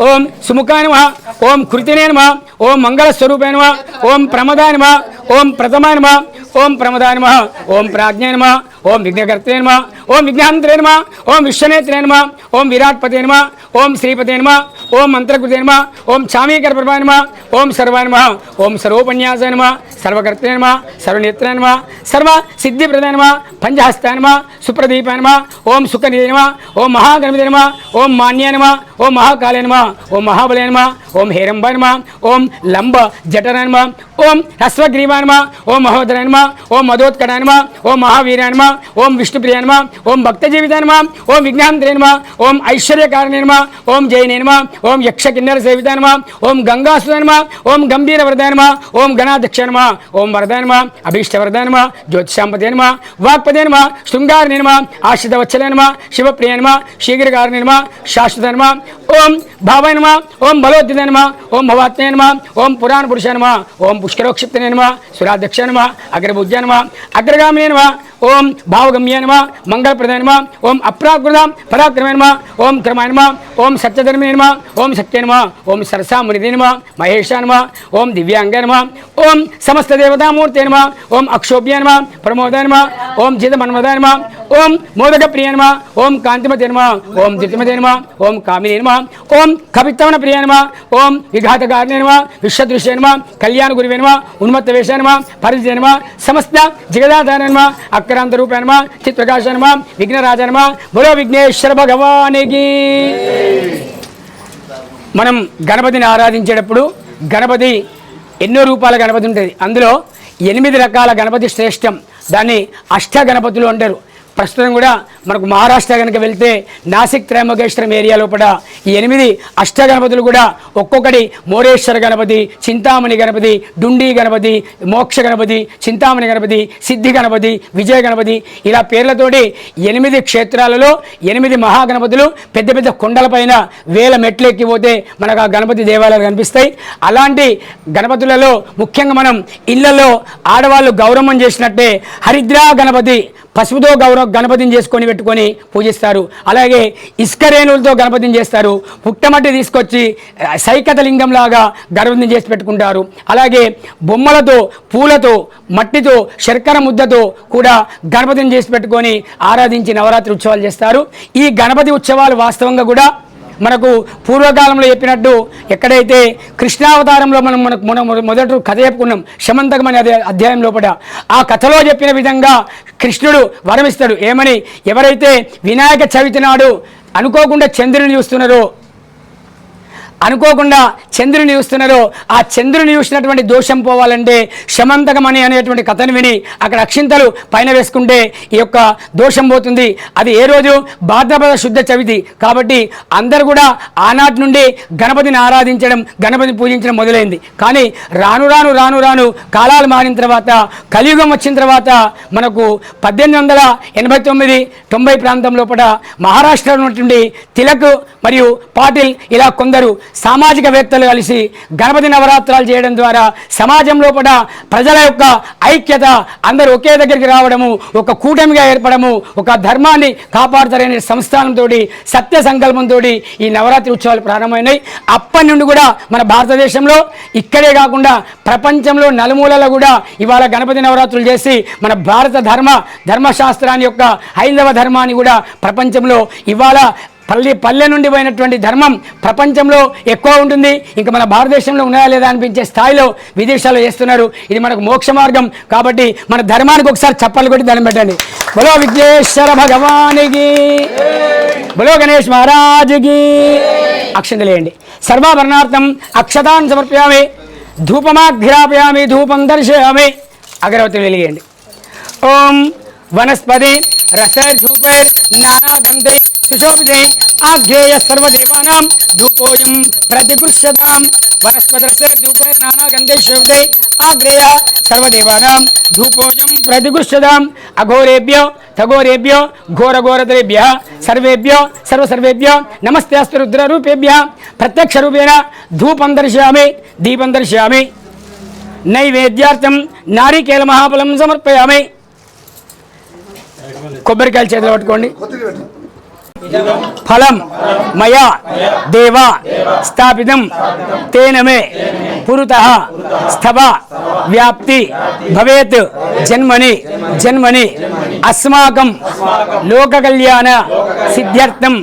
ఓం సుముఖాయ నమః, ఓం కృతినే నమః, ఓం మంగళస్వరూపాయ నమః, ఓం ప్రమదాయ నమః, ఓం ప్రథమాయ నమః, ఓం ప్రమదాయ నమః, ఓం ప్రాజ్ఞాయ నమః, ఓం విఘ్నకర్తే నమః, ఓం విఘ్నాంతరే నమః, ఓం విశ్వనేత్రే నమః, ఓం విరాట్పతే నమః, ఓం శ్రీపతే నమః, ఓం మంత్రకృతే నమః, ఓం చామీకరప్రభాయ నమః, ఓం సర్వాయ నమః, ఓం సర్వోపన్యాసాయ నమః, సర్వకర్తే నమః, సర్వనేత్రాయ నమః, సర్వ సిద్ధిప్రదాయ నమః, పంచహస్తాయ నమః, సుప్రదీపాయ నమః, ఓం సుఖనిధే నమః, ఓం మహాగణపతే నమః, ఓం మాన్యాయ నమః, ఓం మహాకాళే నమః, ఓం మహాబలే నమః, ఓం హేరంబాయ నమః, ఓం లంబ జఠరాయ నమః, ఓం హ్రస్వగ్రీవాయ నమః, ఓం మహోదరాయ నమః, ఓం మదోత్కటాయ నమః, ఓం మహావీరాయ నమః, ఓం విష్ణుప్రియాయ నమః, ఓం భక్తజీవితాయ నమః, ఓం విఘ్నాంతరే నమః, ఓం ఐశ్వర్యకారణే నమః, ఓం జైనే నమః, ఓం యక్షకిన్నర సేవితాయ నమః, ఓం గంగాసుదాయ నమః, ఓం గంభీరవరదాయ నమః, ఓం గణాధ్యక్షాయ నమః, ఓం వరదాయ నమః, అభీష్టవరదాయ నమః, జ్యోతిషాంపతే నమః, వాక్పతే నమః, శృంగారిణే నమః, ఆశ్రితవత్సలే నమః, శివప్రియాయ నమః, శీఘ్రకారిణే నమః, శాశ్వతాయ నమః, ఓం భావాయ నమః, ఓం బలోద్యతాయ నమః, ఓం భవాత్మాయ నమః, ఓం పురాణ పురుషాయ నమః, ఓం పుష్కరోక్షిప్తనే నమః, సురాధ్యక్షాయ నమః, అగ్రభుజ్యాయ నమః, అగ్రగామినే నమః, ఓం భావగమ్యాయ నమః, మంగళప్రదాయ నమః, ఓం అప్రాకృత పరాక్రమే నమః, ఓం క్రమాయ నమః, ఓం సత్యధర్మే నమః, ఓం సత్యే నమః, ఓం సరసామునిదే నమః, మహేశాయ నమః, ఓం దివ్యాంగాయ నమః, ఓం సమస్త దేవతామూర్తే నమః, ఓం అక్షోభ్యాయ నమః, ప్రమోదాయ నమః, ఓం చిదమన్మదాయ నమః, ఓం మోదకప్రియాయ నమః, ఓం కాంతిమతే నమః, ఓం దితిమతే నమః, ఓం కామినే నమః, ఓం కవిత్వన ప్రియాయ నమః, ఓం విఘాతకారిణే నమః, విశ్వదృశ్యాయ నమః, కళ్యాణ గురువే నమః, ఉన్మత్తవేశాయ నమః, పరిజయ నమః, సమస్త జగదాధారాయ నమః, అక్రాంత రూపాయ నమః, చిత్ప్రకాశాయ నమః, విఘ్నరాజాయ నమః. బలో విఘ్నేశ్వర భగవానికి. మనం గణపతిని ఆరాధించేటప్పుడు గణపతి ఎన్నో రూపాల గణపతి ఉంటుంది. అందులో 8 రకాల గణపతి శ్రేష్టం. దాన్ని అష్ట గణపతులు అంటారు. ప్రస్తుతం కూడా మనకు మహారాష్ట్ర కనుక వెళ్తే నాసిక్ త్రయంబకేశ్వరం ఏరియా లోపల ఈ 8 అష్టగణపతులు కూడా ఒక్కొక్కటి మోరేశ్వర గణపతి, చింతామణి గణపతి, డుండి గణపతి, మోక్ష గణపతి, చింతామణి గణపతి, సిద్ధి గణపతి, విజయ గణపతి, ఇలా పేర్లతోటి 8 క్షేత్రాలలో 8 మహాగణపతులు పెద్ద పెద్ద కొండలపైన వేల మెట్లు ఎక్కిపోతే మనకు ఆ గణపతి దేవాలయాలు కనిపిస్తాయి. అలాంటి గణపతులలో ముఖ్యంగా మనం ఇళ్లలో ఆడవాళ్ళు గౌరవం చేసినట్టే హరిద్రా గణపతి పసుపుతో గణపతిని చేసుకొని పెట్టుకొని పూజిస్తారు. అలాగే ఇసుక రేణులతో గణపతిని చేస్తారు. పుట్టమట్టి తీసుకొచ్చి సైకత లింగంలాగా గణపతిని చేసి పెట్టుకుంటారు. అలాగే బొమ్మలతో, పూలతో, మట్టితో, శర్కర ముద్దతో కూడా గణపతిని చేసి పెట్టుకొని ఆరాధించి నవరాత్రి ఉత్సవాలు చేస్తారు. ఈ గణపతి ఉత్సవాలు వాస్తవంగా కూడా మనకు పూర్వకాలంలో చెప్పినట్టు ఎక్కడైతే కృష్ణావతారంలో మనం మొదట కథ చెప్పుకున్నాం శమంతకం అనే అధ్యాయం లోపల, ఆ కథలో చెప్పిన విధంగా కృష్ణుడు వరమిస్తాడు. ఏమని? ఎవరైతే వినాయక చవితి నాడు అనుకోకుండా చంద్రుని చూస్తున్నారో ఆ చంద్రుని చూసినటువంటి దోషం పోవాలంటే శమంతకమణి అనేటువంటి కథను విని అక్కడ అక్షింతలు పైన వేసుకుంటే ఈ యొక్క దోషం పోతుంది. అది ఏ రోజు? భాద్రపద శుద్ధ చవితి. కాబట్టి అందరూ కూడా ఆనాటి నుండి గణపతిని ఆరాధించడం, గణపతిని పూజించడం మొదలైంది. కానీ రాను రాను కాలాలు మారిన తర్వాత, కలియుగం వచ్చిన తర్వాత మనకు 1889-90 ప్రాంతం లోపల మహారాష్ట్రలో ఉన్నటువంటి తిలక్ మరియు పాటిల్ ఇలా కొందరు సామాజికవేత్తలు కలిసి గణపతి నవరాత్రాలు చేయడం ద్వారా సమాజం లోపల ప్రజల యొక్క ఐక్యత, అందరూ ఒకే దగ్గరికి రావడము, ఒక కూటమిగా ఏర్పడము, ఒక ధర్మాన్ని కాపాడుతారనే సంస్థానంతో సత్య సంకల్పంతో ఈ నవరాత్రి ఉత్సవాలు ప్రారంభమైనాయి. అప్పటి నుండి కూడా మన భారతదేశంలో ఇక్కడే కాకుండా ప్రపంచంలో నలుమూలలో కూడా ఇవాళ గణపతి నవరాత్రులు చేసి మన భారత ధర్మశాస్త్రాన్ని యొక్క హైందవ ధర్మాన్ని కూడా ప్రపంచంలో ఇవాళ పల్లె నుండి పోయినటువంటి ధర్మం ప్రపంచంలో ఎక్కువ ఉంటుంది. ఇంకా మన భారతదేశంలో ఉన్నాయా లేదా అనిపించే స్థాయిలో విదేశాల్లో చేస్తున్నారు. ఇది మనకు మోక్ష మార్గం కాబట్టి మన ధర్మానికి ఒకసారి చప్పలు కొట్టి దండం పెట్టండి. బలో విఘ్నేశ్వర భగవానికి, బలో గణేష్ మహారాజుకి. అక్షంతలేయండి. సర్వాభరణార్థం అక్షతాన్ సమర్పయామి, ధూపమాఘ్రాపయామి, ధూపం దర్శయామి. అగరవతి వెలిగేయండి. ఓం వనస్పతి రసైర్ధూపైర్ నానాగంధై సుశోభితే ఆఘ్రేయ సర్వదేవానాం ధూపోయం ప్రతిగృహ్యతాం. వనస్పతి రసైర్ధూపైర్ నానాగంధై శోభితే ఆఘ్రేయ సర్వదేవానాం ధూపోయం ప్రతిగృహ్యతాం. అఘోరేభ్యో తఘోరేభ్యో ఘోరఘోరతరేభ్యః సర్వేభ్యో సర్వసర్వేభ్యో నమస్తేస్తు రుద్రరూపేభ్యః. ప్రత్యక్ష రూపేణ ధూపం దర్శయామి, దీపం దర్శయామి. నైవేద్యార్థం నారికేల మహాఫలం సమర్పయామి. కొబ్బరికాయలు చేతిలో పట్టుకోండి. ఫలం మయా దేవా స్థాపితం తేన మే పురుతః స్థవ వ్యాప్తి భవేత్ జన్మని జన్మని అస్మాకం లోక కళ్యాణ సిద్ధ్యర్థం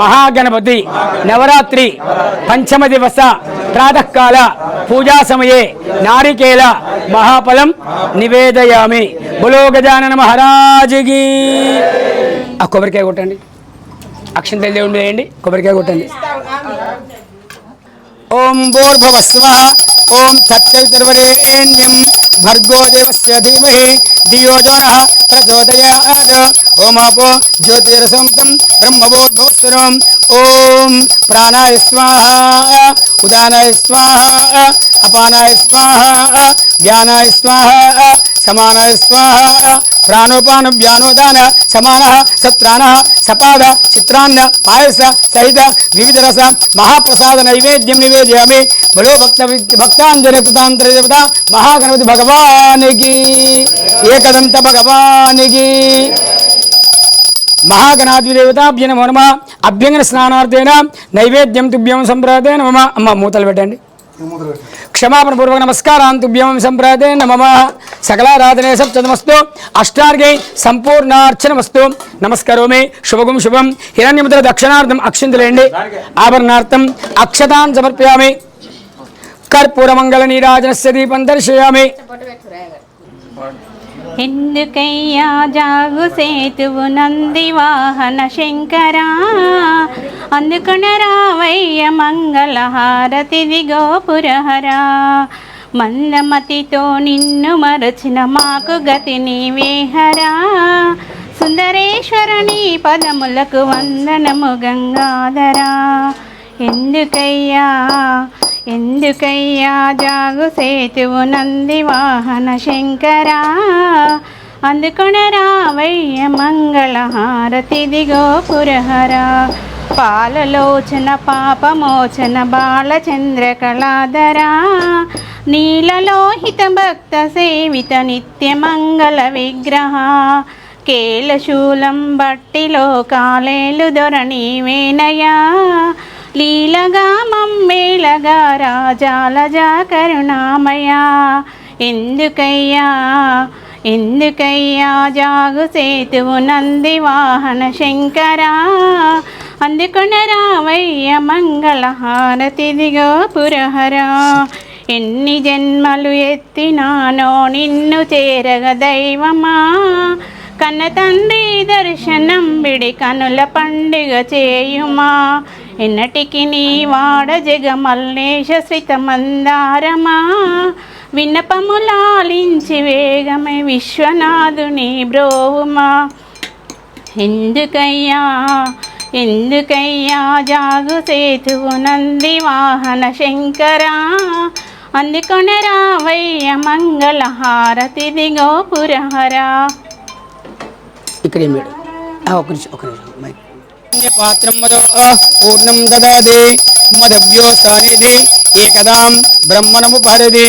మహాగణపతి నవరాత్రి పంచమ దివస ప్రాతకాల పూజా సమయే నారికేల మహాఫలం నివేదయామి. బులో గజానన మహారాజుకి. ఆ కొబ్బరికాయ కొట్టండి. అక్షంతలు దేవుడు వేయండి. కొబ్బరికాయ కొట్టండి. ఓం భూర్భువస్సువః ఓం తత్సవితుర్వరేణ్యం భర్గో దేవస్య ధీమహి ధియో యో నః ప్రచోదయాత్. ఓమాపో జ్యోతిరసంతం బ్రహ్మభూర్భువస్సురం. ఓం ప్రాణాయ స్వాహా, ఉదానాయ స్వాహా, అపానాయ స్వాహా, వ్యానాయ స్వాహా, సమానాయ స్వాహా. ప్రాణోపాన వ్యానోదాన సమాన సత్రాణ సపాద చిత్రాన్న పాయస సహిత వివిధ రస మహాప్రసాద నైవేద్యం నివేదయామి. బలో భక్తాంజలి కృతాంతర దేవత మహాగణపతి భగవానికి, ఏకదంత భగవానికి. మహాగణాధిదేవతాభ్య నమో నమః. అభ్యంగన స్నానార్థేన నైవేద్యం తుభ్యం సంప్రదే నమః. అమ్మ మూతలు పెట్టండి. క్షమాపణ పూర్వక నమస్కారాన్ తుభ్యం సంప్రదే నమః. సకలారాధనే సప్తమస్తు అష్టార్గై సంపూర్ణార్చనమస్తు. నమస్కరోమి. శుభగం శుభం. హిరణ్యముద్ర దక్షిణార్థం అక్షింతలేండి. ఆభరణార్థం అక్షతాన్ సమర్పయామి. కర్పూరమంగళ నీరాజనస్య దీపం దర్శయామి. ఎందుకయ్యా జాగు సేతువు నంది వాహన శంకరా, అందుకున రావయ్య మంగళహారతిది గోపురహరా. మందమతితో నిన్ను మరచిన మాకు గతి నీవేహరా. సుందరేశ్వరుని పదములకు వందనము గంగాధరా. ఎందుకయ్యా ఎందుకయ్యా జాగు సేతువు నంది వాహన శంకరా, అందుకున రావయ్య మంగళహారతిది గోపురహరా. పాలలోచన పాపమోచన బాలచంద్ర కళాధరా, నీలలోహిత భక్త సేవిత నిత్య మంగళ విగ్రహ. కేలశూలం బట్టిలో కాలేలు దొరణి వేనయా, లీలగా మమ్మేలగా రాజాలజా కరుణామయా. ఎందుకయ్యా ఎందుకయ్యా జాగు సేతువు నంది వాహన శంకరా, అందుకున రావయ్య మంగళహారతిది గోపురహరా. ఎన్ని జన్మలు ఎత్తినానో నిన్ను చేరగ దైవమా, కన్న తండ్రి దర్శనం బిడి కనుల పండుగ చేయుమా. ఎన్నటికి నీ వాడ జగమల్లేశ శ్రిత మందారమా, విన్నపములాలించి వేగమే విశ్వనాథుని బ్రోవుమా. ఎందుకయ్యా ఎందుకయ్యా జాగు సేతువు నంది వాహన శంకరా, అందుకున రావయ్య మంగళహారతిది గోపురహరా. ఇక్కడే మేడం ఒక నిమిషం పాత్రం పూర్ణం దదాది మదవ్యో సానిధి ఏకదాం బ్రహ్మణముపహరది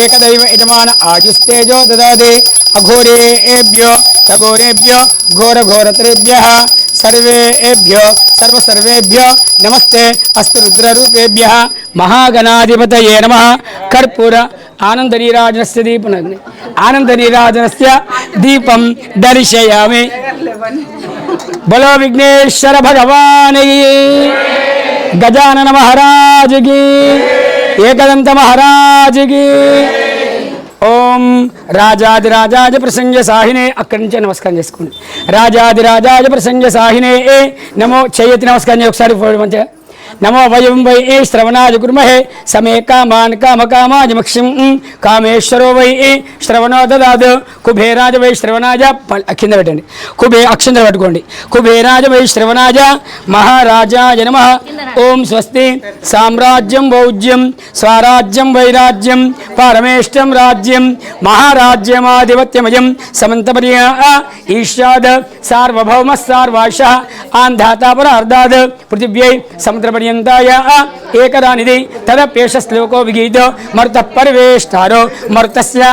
ఏకదైవ యజమాన ఆయుస్తేజో దదాది అఘోరేభ్యో సఘోరేభ్యో ఘోరఘోరత్రేభ్యః సర్వేభ్యో సర్వసర్వేభ్యో నమస్తే అస్తు రుద్రరూపేభ్యః మహాగణాధిపతయే నమః కర్పూర ఆనందనీరాజనస్య దీపనగ్ని ఆనందనీరాజనస్య దీపం దర్శయామి. బలో విఘ్నేశ్వర భగవాన్ కీ, గజానన మహారాజ్ కీ, ఏకదంత మహారాజ్ కీ. ఓం రాజాదిరాజాజ ప్రసంగ సాహినే, అక్కడి నుంచే నమస్కారం చేసుకోండి. రాజాదిరాజాజ ప్రసంగ సాహినే నమో చేయతి నమస్కారం చేయండి ఒకసారి మంచిగా. నమో వయం వై శ్రవణాయ కుర్మహే సమే కామాన్ కామకామాజమక్షిం కామేశ్వరో వై శ్రవణో దదాదు కుబేరాజ వై శ్రవణాజ కింద పెట్టండి. అక్షంతలు పట్టుకోండి. కుబేరాజ వై శ్రవణాజ మహారాజాయ నమః. ఓం స్వస్తి సామ్రాజ్యం భౌజ్యం స్వరాజ్యం వైరాజ్యం పరమేష్టం రాజ్యం మహారాజ్యమాధిపత్యమయం సమంతపర్య ఈశాద్ సార్వభౌమ సార్వాశ ఆంధాతాపరార్ధాద్ పృథివ్యై సముద్రపర్యంతాయ ఏకదానిది తదప్యేష శ్లోకో విగీతో మరుత పరివేష్టారో మరుతస్య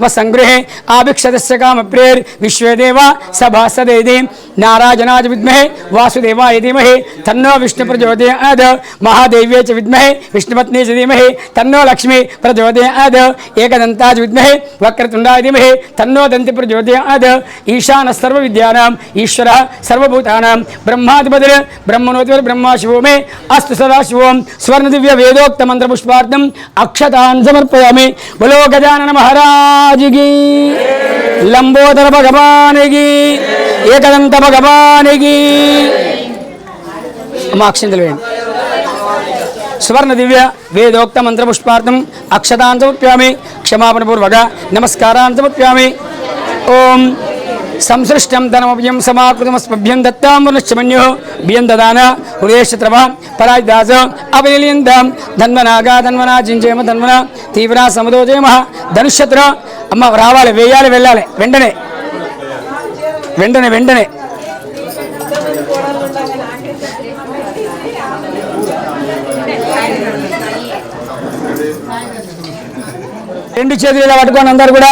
వసంగృహే ఆభిక్షతస్య కామప్రేర్ విశ్వేదేవ సభాసదేది నారాయణాయ విద్మహే వాసుదేవాయ ధీమహి తన్నో విష్ణు ప్రచోదయాద్ మహాదేవ్యై చ విద్మహే విష్ణుపత్ని చ ధీమహి తన్నో లక్ష్మీ ప్రచోదయాద్ ఏకదంతాయ విద్మహే వక్రతుండాయ ధీమహి తన్నో దంతి ప్రచోదయాద్ ఈశాన సర్వ విద్యానాం ఈశ్వరః సర్వభూతానాం బ్రహ్మాధిపతిర్ బ్రహ్మణోధిపతిర్ బ్రహ్మ శివో మే అస్తు సదాశివం. స్వర్ణ దివ్య వేదోక్త మంత్ర పుష్పార్థం అక్షతాన్ సమర్పయామి. బలో గజానన మహారాజ్ కీ, లంబోదర భగవాన్ కీ, ఏకదంత భగవాన్ కీ. అక్షంతలు వేయండి. సువర్ణ దివ్య వేదోక్త మంత్ర పుష్పార్థం అక్షతాన్ సమర్పయామి. క్షమాపణపూర్వక నమస్కారాన్ సమర్పయామి. ఓం సంసృష్టం ధనమభ్యం సమాకృతమస్మభ్యం దత్తాంబునశ్చమన్యో బియ్యం దదాన హృదయశత్రవ పరాజిదాస అవలీయందాం ధన్వనాగా ధన్వనా జింజేమ ధన్వన తీవ్ర సముదోజయమ ధనుషత్ర. అమ్మ రావాలి, వేయాలి, వెళ్ళాలి వెంటనే వెంటనే వెంటనే. రెండు చేతులు ఇలా పట్టుకోండి అందరు కూడా.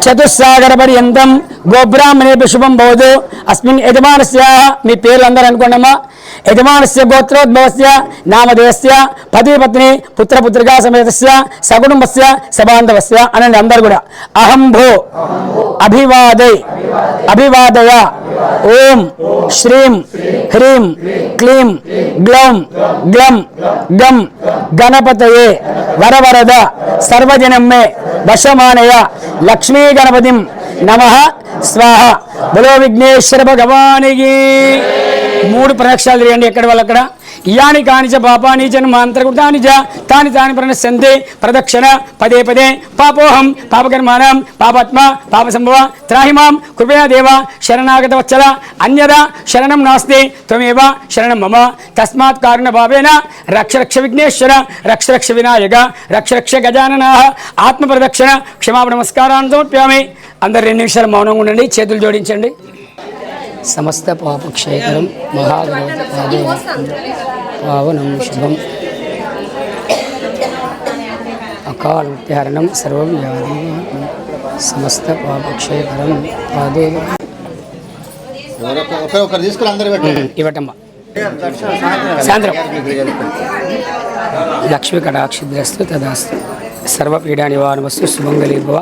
చతుస్సాగర పర్యంతం గోబ్రాహ్మణేభ్య శుభం భవతు. అస్మిన్ యజమానస్య, మీ పేర్లు అందరూ అనుకోండి అమ్మా. యజమానస్య గోత్రోద్భవస్య నామధేయస్య పతిపత్ని పుత్రపుత్రికా సమేతస్య సకుటుంబస్య సబాంధవస్య అనండి అందరు కూడా. అహం భో అభివాదై అభివాదయ. ఓం శ్రీం హ్రీం క్లీం గ్లౌం గ్లం గం గణపతయే వరవరద సర్వజనం మే వశమానయ లక్ష్మీ గణపతిం నమః స్వాహ. బలో విఘ్నేశ్వర భగవాన్ కీ. 3 ప్రదక్షిణాలు తిరగండి ఎక్కడ వాళ్ళు అక్కడ. యాని కానిచ పాపాని జన్మాంతరకృతాని చ తాని తాని ప్రణశ్యంతే ప్రదక్షిణ పదే పదే. పాపోహం పాపకర్మాణం పాపాత్మ పాపసంభవ త్రాహి మాం కృపయా దేవ శరణాగత వత్సల అన్యదా శరణం నాస్తి త్వమేవ శరణం మమ. తస్మాత్ కారుణ భావేన రక్ష రక్ష విఘ్నేశ్వర రక్ష రక్ష వినాయక రక్ష రక్ష గజాననాః. ఆత్మ ప్రదక్షిణ క్షమాపణ నమస్కారాన్ని సమర్ప్యామి. అందరు 2 నిమిషాలు మౌనంగా ఉండండి, చేతులు జోడించండి. సమస్త పాపక్షేకరం మహాపావనం శుభం అకాల మృత్యుహరణం సర్వం వ్యాధి సమస్త పాపక్షేకరం పాదే. ఇవ్వటమ్మా సాయంత్రం. లక్ష్మీ కటాక్షిద్రస్తు తదాస్తు సర్వపీడా నివారణమస్తు శుభంగళీ భవ.